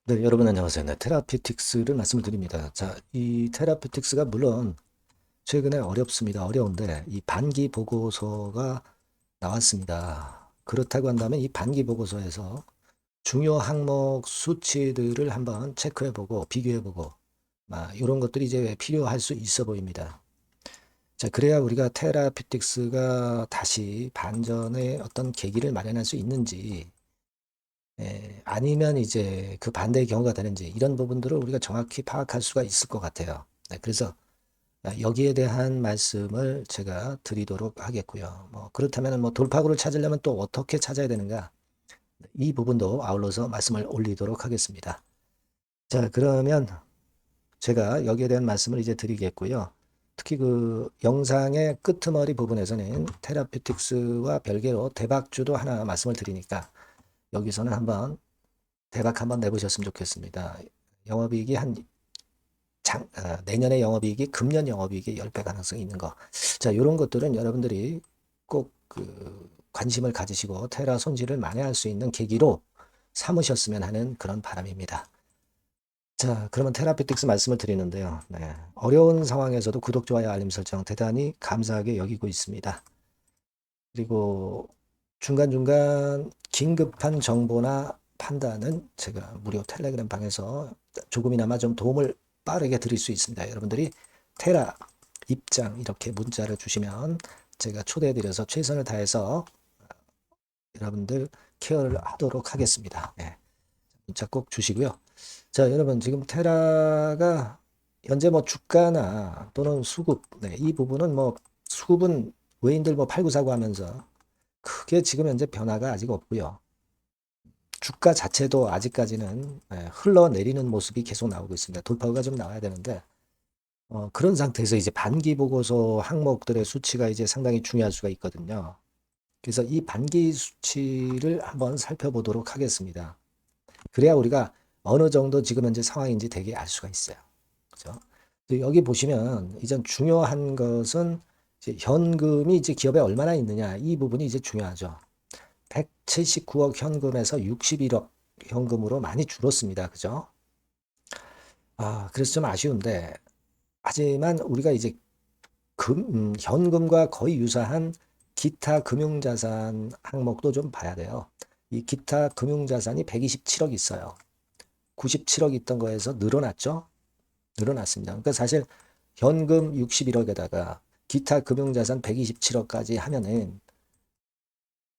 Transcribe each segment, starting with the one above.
네, 여러분 안녕하세요. 네, 테라피틱스를 말씀을 드립니다. 자, 이 테라피틱스가 물론 최근에 어렵습니다. 어려운데 이 반기 보고서가 나왔습니다. 그렇다고 한다면 이 반기 보고서에서 중요 항목 수치들을 한번 체크해보고 비교해보고 이런 것들이 이제 필요할 수 있어 보입니다. 자, 그래야 우리가 테라피틱스가 다시 반전의 어떤 계기를 마련할 수 있는지 아니면 이제 그 반대의 경우가 되는지 이런 부분들을 우리가 정확히 파악할 수가 있을 것 같아요. 네, 그래서 여기에 대한 말씀을 제가 드리도록 하겠고요. 뭐 그렇다면 뭐 돌파구를 찾으려면 또 어떻게 찾아야 되는가? 이 부분도 아울러서 말씀을 올리도록 하겠습니다. 자, 그러면 제가 여기에 대한 말씀을 이제 드리겠고요. 특히 그 영상의 끄트머리 부분에서는 테라피틱스와 별개로 대박주도 하나 말씀을 드리니까 여기서는 한번 대박 한번 내보셨으면 좋겠습니다. 영업이익이 내년에 영업이익이 금년 영업이익이 10배 가능성이 있는 거. 자, 이런 것들은 여러분들이 꼭 그 관심을 가지시고 테라 손실을 만회할 수 있는 계기로 삼으셨으면 하는 그런 바람입니다. 자, 그러면 테라피틱스 말씀을 드리는데요. 네, 어려운 상황에서도 구독, 좋아요, 알림 설정 대단히 감사하게 여기고 있습니다. 그리고 중간중간 긴급한 정보나 판단은 제가 무료 텔레그램 방에서 조금이나마 좀 도움을 빠르게 드릴 수 있습니다. 여러분들이 테라 입장 이렇게 문자를 주시면 제가 초대해 드려서 최선을 다해서 여러분들 케어를 하도록 하겠습니다. 네, 문자 꼭 주시고요. 자, 여러분 지금 테라가 현재 뭐 주가나 또는 수급, 네, 이 부분은 뭐 수급은 외인들 뭐 팔고 사고 하면서 크게 지금 현재 변화가 아직 없고요. 주가 자체도 아직까지는 흘러내리는 모습이 계속 나오고 있습니다. 돌파가 좀 나와야 되는데 그런 상태에서 이제 반기 보고서 항목들의 수치가 이제 상당히 중요할 수가 있거든요. 그래서 이 반기 수치를 한번 살펴보도록 하겠습니다. 그래야 우리가 어느 정도 지금 현재 상황인지 되게 알 수가 있어요. 그죠? 여기 보시면 이제 중요한 것은 이제 현금이 이제 기업에 얼마나 있느냐 이 부분이 이제 중요하죠. 179억 현금에서 61억 현금으로 많이 줄었습니다. 그죠? 그래서 좀 아쉬운데, 하지만 우리가 이제 현금과 거의 유사한 기타 금융자산 항목도 좀 봐야 돼요. 이 기타 금융자산이 127억 있어요. 97억 있던 거에서 늘어났죠? 늘어났습니다. 그러니까 사실 현금 61억에다가 기타 금융자산 127억까지 하면은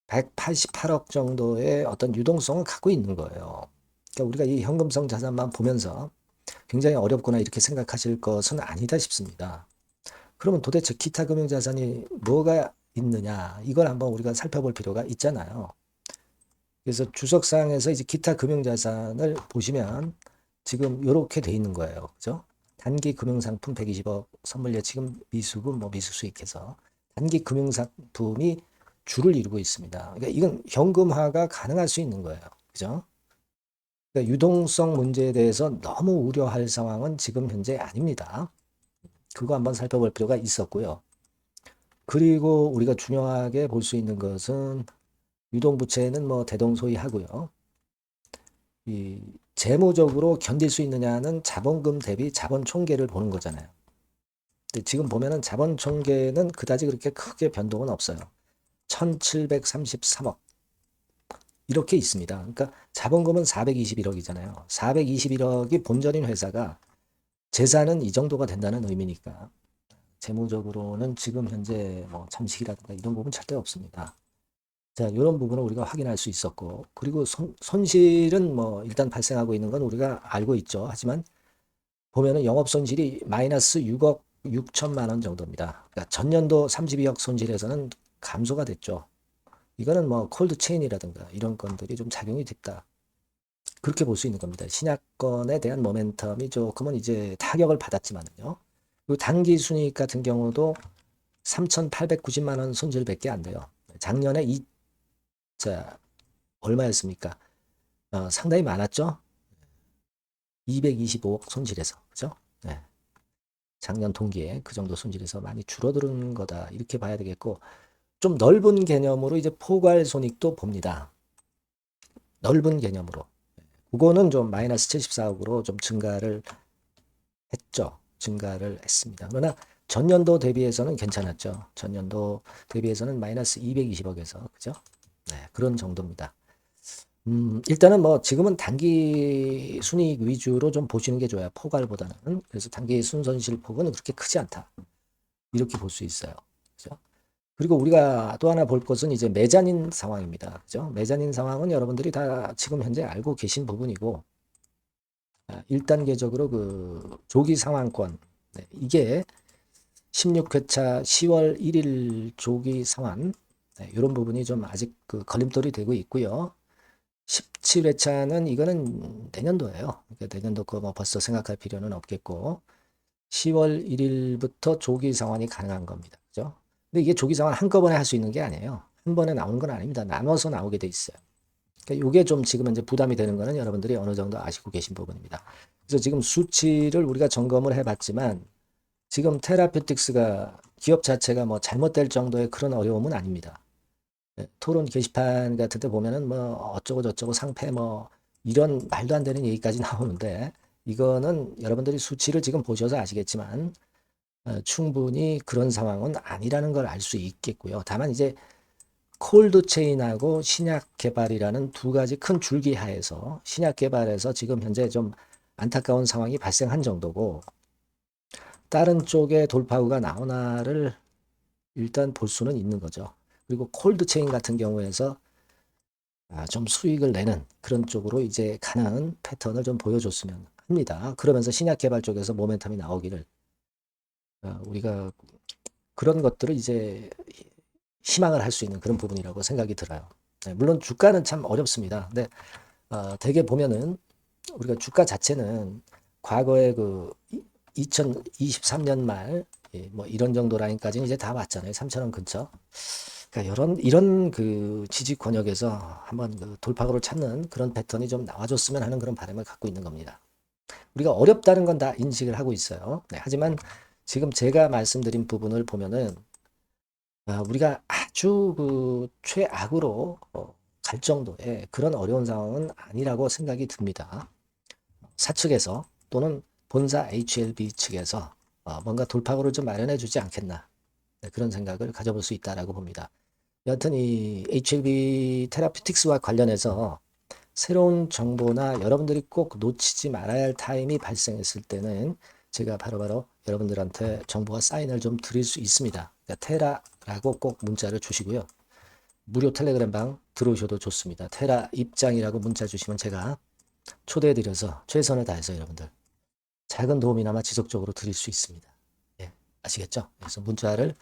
188억 정도의 어떤 유동성을 갖고 있는 거예요. 그러니까 우리가 이 현금성 자산만 보면서 굉장히 어렵구나 이렇게 생각하실 것은 아니다 싶습니다. 그러면 도대체 기타 금융자산이 뭐가 있느냐 이걸 한번 우리가 살펴볼 필요가 있잖아요. 그래서 주석상에서 이제 기타 금융자산을 보시면 지금 이렇게 돼 있는 거예요. 그죠? 단기 금융상품 120억 선물 예치금 미수금 뭐 미수수익해서 단기 금융상품이 주를 이루고 있습니다. 그러니까 이건 현금화가 가능할 수 있는 거예요. 그죠? 그러니까 유동성 문제에 대해서 너무 우려할 상황은 지금 현재 아닙니다. 그거 한번 살펴볼 필요가 있었고요. 그리고 우리가 중요하게 볼 수 있는 것은 유동부채는 뭐 대동소이하고요. 이 재무적으로 견딜 수 있느냐는 자본금 대비 자본 총계를 보는 거잖아요. 근데 지금 보면은 자본 총계는 그다지 그렇게 크게 변동은 없어요. 1733억 이렇게 있습니다. 그러니까 자본금은 421억이잖아요. 421억이 본전인 회사가 재산은 이 정도가 된다는 의미니까 재무적으로는 지금 현재 뭐 잠식이라든가 이런 부분 절대 없습니다. 자, 이런 부분을 우리가 확인할 수 있었고, 그리고 손실은 뭐 일단 발생하고 있는 건 우리가 알고 있죠. 하지만 보면은 영업 손실이 마이너스 6억 6천만 원 정도입니다. 그러니까 전년도 32억 손실에서는 감소가 됐죠. 이거는 뭐 콜드 체인이라든가 이런 건들이 좀 작용이 됐다. 그렇게 볼 수 있는 겁니다. 신약권에 대한 모멘텀이 조금은 이제 타격을 받았지만요. 그리고 단기 순이익 같은 경우도 3,890만 원 손실밖에 안 돼요. 작년에 자, 얼마였습니까? 상당히 많았죠? 225억 손실해서. 그죠? 네. 작년 동기에 그 정도 손실에서 많이 줄어드는 거다. 이렇게 봐야 되겠고, 좀 넓은 개념으로 이제 포괄손익도 봅니다. 넓은 개념으로. 그거는 좀 마이너스 74억으로 좀 증가를 했죠. 증가를 했습니다. 그러나 전년도 대비해서는 괜찮았죠. 전년도 대비해서는 마이너스 220억에서, 그죠? 네, 그런 정도입니다. 일단은 뭐 지금은 단기 순이익 위주로 좀 보시는 게 좋아요. 포괄보다는. 그래서 단기 순손실 폭은 그렇게 크지 않다. 이렇게 볼 수 있어요. 그죠? 그리고 우리가 또 하나 볼 것은 이제 매자닌 상황입니다. 그죠? 매자닌 상황은 여러분들이 다 지금 현재 알고 계신 부분이고, 1단계적으로 그 조기 상환권, 네, 이게 16회차 10월 1일 조기 상환, 네, 이런 부분이 좀 아직 그 걸림돌이 되고 있고요. 17회차는 이거는 내년도예요. 그러니까 내년도 거 뭐 벌써 생각할 필요는 없겠고, 10월 1일부터 조기 상환이 가능한 겁니다. 그죠? 근데 이게 조기 상환 한꺼번에 할 수 있는 게 아니에요. 한 번에 나오는 건 아닙니다. 나눠서 나오게 돼 있어요. 그러니까 이게 좀 지금 이제 부담이 되는 거는 여러분들이 어느 정도 아시고 계신 부분입니다. 그래서 지금 수치를 우리가 점검을 해봤지만 지금 테라피틱스가 기업 자체가 뭐 잘못될 정도의 그런 어려움은 아닙니다. 예, 토론 게시판 같은 데 보면은 뭐 어쩌고 저쩌고 상패 뭐 이런 말도 안 되는 얘기까지 나오는데 이거는 여러분들이 수치를 지금 보셔서 아시겠지만 충분히 그런 상황은 아니라는 걸 알 수 있겠고요. 다만 이제 콜드 체인하고 신약 개발이라는 두 가지 큰 줄기 하에서 신약 개발에서 지금 현재 좀 안타까운 상황이 발생한 정도고 다른 쪽에 돌파구가 나오나를 일단 볼 수는 있는 거죠. 그리고 콜드 체인 같은 경우에서 좀 수익을 내는 그런 쪽으로 이제 가는 패턴을 좀 보여줬으면 합니다. 그러면서 신약 개발 쪽에서 모멘텀이 나오기를 우리가 그런 것들을 이제 희망을 할 수 있는 그런 부분이라고 생각이 들어요. 네, 물론 주가는 참 어렵습니다. 근데 대개 보면은 우리가 주가 자체는 과거에 그 2023년 말, 뭐 이런 정도 라인까지는 이제 다 왔잖아요. 3,000원 근처. 그러니까 이런 그 지지 권역에서 한번 그 돌파구를 찾는 그런 패턴이 좀 나와줬으면 하는 그런 바람을 갖고 있는 겁니다. 우리가 어렵다는 건 다 인식을 하고 있어요. 네, 하지만 지금 제가 말씀드린 부분을 보면은 우리가 아주 그 최악으로 갈 정도의 그런 어려운 상황은 아니라고 생각이 듭니다. 사측에서 또는 본사 HLB 측에서 뭔가 돌파구를 좀 마련해 주지 않겠나. 네, 그런 생각을 가져볼 수 있다라고 봅니다. 여하튼 이 HLB 테라피틱스와 관련해서 새로운 정보나 여러분들이 꼭 놓치지 말아야 할 타임이 발생했을 때는 제가 바로바로 여러분들한테 정보와 사인을 좀 드릴 수 있습니다. 그러니까 테라라고 꼭 문자를 주시고요. 무료 텔레그램 방 들어오셔도 좋습니다. 테라 입장이라고 문자 주시면 제가 초대해드려서 최선을 다해서 여러분들 작은 도움이나마 지속적으로 드릴 수 있습니다. 예, 아시겠죠? 그래서 문자를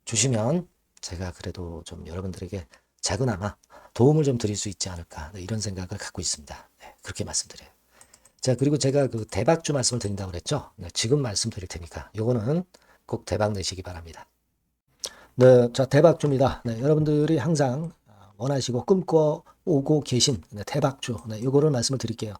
주시면 제가 그래도 좀 여러분들에게 작은아마 도움을 좀 드릴 수 있지 않을까 이런 생각을 갖고 있습니다. 네, 그렇게 말씀드려요. 자, 그리고 제가 그 대박주 말씀을 드린다고 그랬죠? 네, 지금 말씀드릴 테니까 요거는 꼭 대박 내시기 바랍니다. 네, 자, 대박주입니다. 네, 여러분들이 항상 원하시고 꿈꿔오고 계신 대박주, 요거를 말씀을 드릴게요.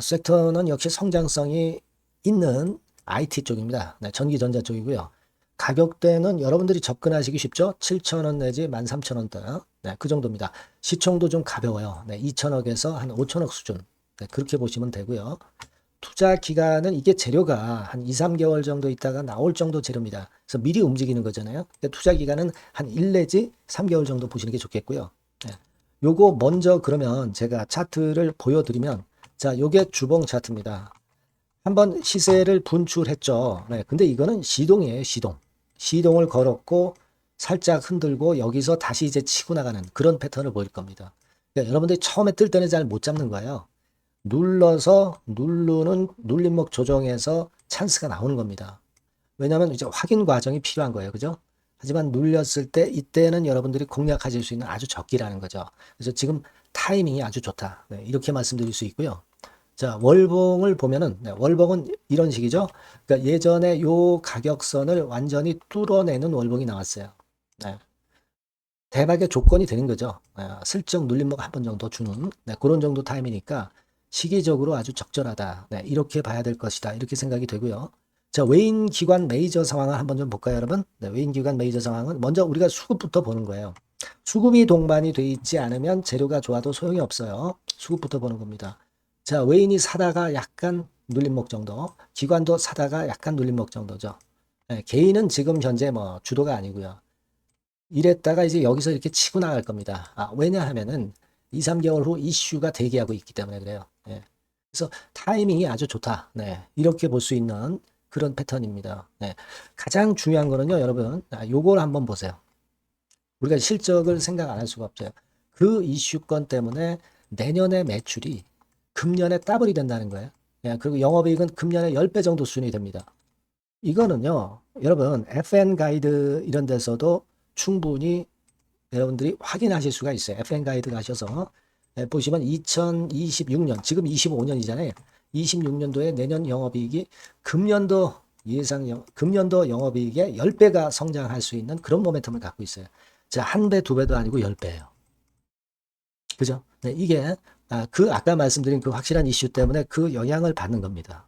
섹터는 역시 성장성이 있는 IT 쪽입니다. 네, 전기전자 쪽이고요. 가격대는 여러분들이 접근하시기 쉽죠? 7,000원 내지 13,000원대. 네, 그 정도입니다. 시총도 좀 가벼워요. 네, 2천억에서 한 5천억 수준. 네, 그렇게 보시면 되고요. 투자 기간은 이게 재료가 한 2, 3개월 정도 있다가 나올 정도 재료입니다. 그래서 미리 움직이는 거잖아요. 투자 기간은 한 1 내지 3개월 정도 보시는 게 좋겠고요. 네. 요거 먼저 그러면 제가 차트를 보여드리면 자, 요게 주봉 차트입니다. 한번 시세를 분출했죠. 네, 근데 이거는 시동이에요, 시동. 시동을 걸었고 살짝 흔들고 여기서 다시 이제 치고 나가는 그런 패턴을 보일 겁니다. 그러니까 여러분들이 처음에 뜰 때는 잘 못 잡는 거예요. 눌러서 누르는 눌림목 조정에서 찬스가 나오는 겁니다. 왜냐하면 이제 확인 과정이 필요한 거예요. 그죠? 하지만 눌렸을 때 이때는 여러분들이 공략하실 수 있는 아주 적기라는 거죠. 그래서 지금 타이밍이 아주 좋다. 네, 이렇게 말씀드릴 수 있고요. 자, 월봉을 보면은 네, 월봉은 이런 식이죠. 그러니까 예전에 요 가격선을 완전히 뚫어내는 월봉이 나왔어요. 네. 대박의 조건이 되는 거죠. 슬쩍 눌림목 한 번 정도 주는 네, 그런 정도 타임이니까 시기적으로 아주 적절하다. 네, 이렇게 봐야 될 것이다. 이렇게 생각이 되고요. 자, 외인 기관 메이저 상황을 한번 좀 볼까요, 여러분? 네, 외인 기관 메이저 상황은 먼저 우리가 수급부터 보는 거예요. 수급이 동반이 돼 있지 않으면 재료가 좋아도 소용이 없어요. 수급부터 보는 겁니다. 자, 외인이 사다가 약간 눌림목 정도, 기관도 사다가 약간 눌림목 정도죠. 예, 개인은 지금 현재 뭐 주도가 아니고요. 이랬다가 이제 여기서 이렇게 치고 나갈 겁니다. 왜냐하면은 2, 3개월 후 이슈가 대기하고 있기 때문에 그래요. 예. 그래서 타이밍이 아주 좋다. 네. 이렇게 볼 수 있는 그런 패턴입니다. 네. 가장 중요한 거는요, 여러분. 요걸 한번 보세요. 우리가 실적을 생각 안 할 수가 없어요. 그 이슈건 때문에 내년의 매출이 금년에 더블이 된다는 거예요. 예, 그리고 영업이익은 금년에 10배 정도 수준이 됩니다. 이거는요, 여러분, FN 가이드 이런 데서도 충분히 여러분들이 확인하실 수가 있어요. FN 가이드 가셔서 보시면 2026년, 지금 25년이잖아요. 26년도에 내년 영업이익이 금년도 금년도 영업이익의 10배가 성장할 수 있는 그런 모멘텀을 갖고 있어요. 자, 한 배, 두 배도 아니고 10배예요. 그죠? 네, 이게 아까 말씀드린 그 확실한 이슈 때문에 그 영향을 받는 겁니다.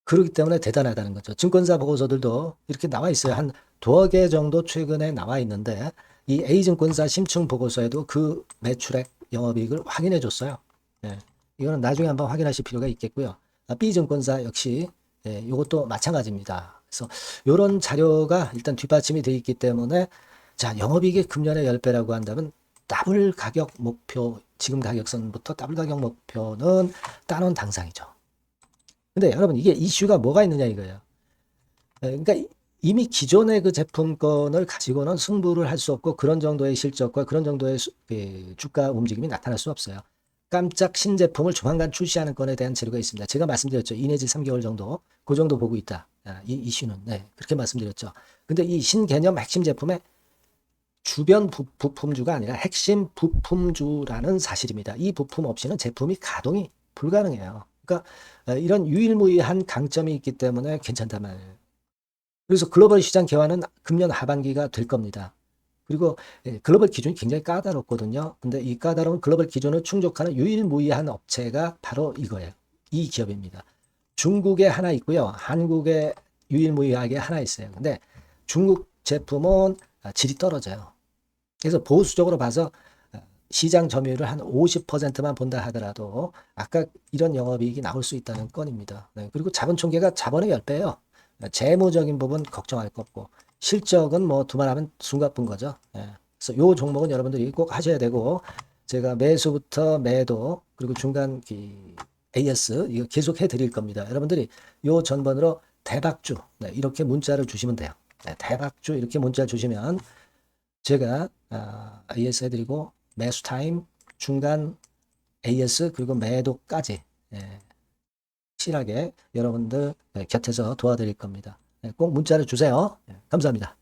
그렇기 때문에 대단하다는 거죠. 증권사 보고서들도 이렇게 나와 있어요. 한 두어 개 정도 최근에 나와 있는데 이 A증권사 심층 보고서에도 그 매출액 영업이익을 확인해 줬어요. 예, 이거는 나중에 한번 확인하실 필요가 있겠고요. B증권사 역시 이것도 마찬가지입니다. 그래서 이런 자료가 일단 뒷받침이 되어 있기 때문에 자, 영업이익이 금년에 10배라고 한다면 더블 가격 목표, 지금 가격선부터 더블 가격 목표는 따놓은 당상이죠. 근데 여러분 이게 이슈가 뭐가 있느냐 이거예요. 그러니까 이미 기존의 그 제품권을 가지고는 승부를 할 수 없고 그런 정도의 실적과 그런 정도의 주가 움직임이 나타날 수 없어요. 깜짝 신제품을 조만간 출시하는 건에 대한 재료가 있습니다. 제가 말씀드렸죠. 2 내지 3개월 정도, 그 정도 보고 있다. 이 이슈는. 네, 그렇게 말씀드렸죠. 근데 이 신개념 핵심 제품의 주변 부품주가 아니라 핵심 부품주라는 사실입니다. 이 부품 없이는 제품이 가동이 불가능해요. 그러니까 이런 유일무이한 강점이 있기 때문에 괜찮단 말이에요. 그래서 글로벌 시장 개화는 금년 하반기가 될 겁니다. 그리고 글로벌 기준이 굉장히 까다롭거든요. 근데 이 까다로운 글로벌 기준을 충족하는 유일무이한 업체가 바로 이거예요. 이 기업입니다. 중국에 하나 있고요. 한국에 유일무이하게 하나 있어요. 근데 중국 제품은 질이 떨어져요. 그래서 보수적으로 봐서 시장 점유율을 한 50%만 본다 하더라도 아까 이런 영업이익이 나올 수 있다는 건입니다. 네, 그리고 자본 총계가 자본의 10배예요. 재무적인 부분 걱정할 거 없고 실적은 뭐 두말하면 숨가쁜 거죠. 예. 그래서 요 종목은 여러분들이 꼭 하셔야 되고 제가 매수부터 매도 그리고 중간 AS 이거 계속 해드릴 겁니다. 여러분들이 요 전번으로 대박주 네, 이렇게 문자를 주시면 돼요. 네, 대박주 이렇게 문자 주시면 제가 AS 해드리고 매수 타임 중간 AS 그리고 매도까지 확실하게 여러분들 곁에서 도와드릴 겁니다. 꼭 문자를 주세요. 감사합니다.